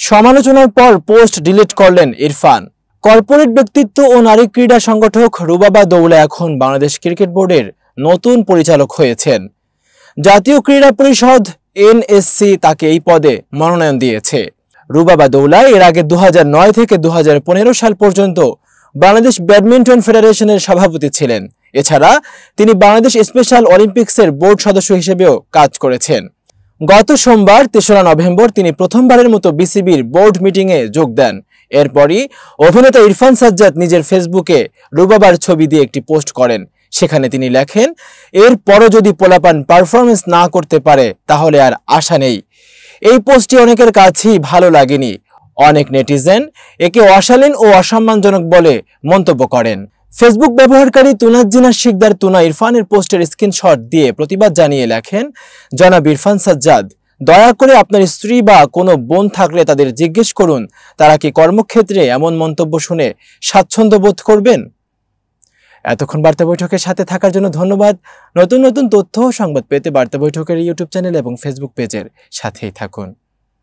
সমালোচনার পর post delete করলেন ইরফান। কর্পোরেট ব্যক্তিত্ব ও নারী ক্রীড়া সংগঠক রুবাবা দৌলা এখন বাংলাদেশ ক্রিকেট বোর্ডের নতুন পরিচালক হয়েছেন। জাতীয় ক্রীড়া পরিষদ এনএসসি তাকে এই পদে মনোনয়ন দিয়েছে। রুবাবা দৌলা এর আগে 2009 থেকে 2015 সাল পর্যন্ত বাংলাদেশ ব্যাডমিন্টন ফেডারেশনের সভাপতি ছিলেন। এছাড়া তিনি বাংলাদেশ স্পেশাল অলিম্পিক্সের বোর্ড সদস্য হিসেবেও কাজ করেছেন। গত সোমবার 3রা নভেম্বর তিনি প্রথমবারের মতো বিসিবির বোর্ড মিটিংয়ে যোগ দেন। এরপরই অভিনেতা ইরফান সাজ্জাদ নিজের ফেসবুকে রুবাবার ছবি দিয়ে একটি পোস্ট করেন। সেখানে তিনি লেখেন, এরপরও যদি পোলাপান পারফরমেন্স না করতে পারে তাহলে আর আশা নেই। এই পোস্টটি অনেকের কাছেই ভালো লাগেনি। অনেক নেটিজেন একে অশালীন ও অসম্মানজনক বলে মন্তব্য করেন। ফেসবুক ব্যবহারকারী তুনাজ্জিনা শিকদার তুনা ইরফানের পোস্টের স্ক্রিনশট দিয়ে প্রতিবাদ জানিয়ে লেখেন, জনাব ইরফান সাজ্জাদ, দয়া করে আপনার স্ত্রী বা কোনো বোন থাকলে তাদের জিজ্ঞেস করুন তারা কি কর্মক্ষেত্রে এমন মন্তব্য শুনে স্বাচ্ছন্দ্য বোধ করবেন। এতক্ষণ বার্তা বৈঠকের সাথে থাকার জন্য ধন্যবাদ। নতুন নতুন তথ্য ও সংবাদ পেতে বার্তা বৈঠকের ইউটিউব চ্যানেল এবং ফেসবুক পেজের সাথেই থাকুন।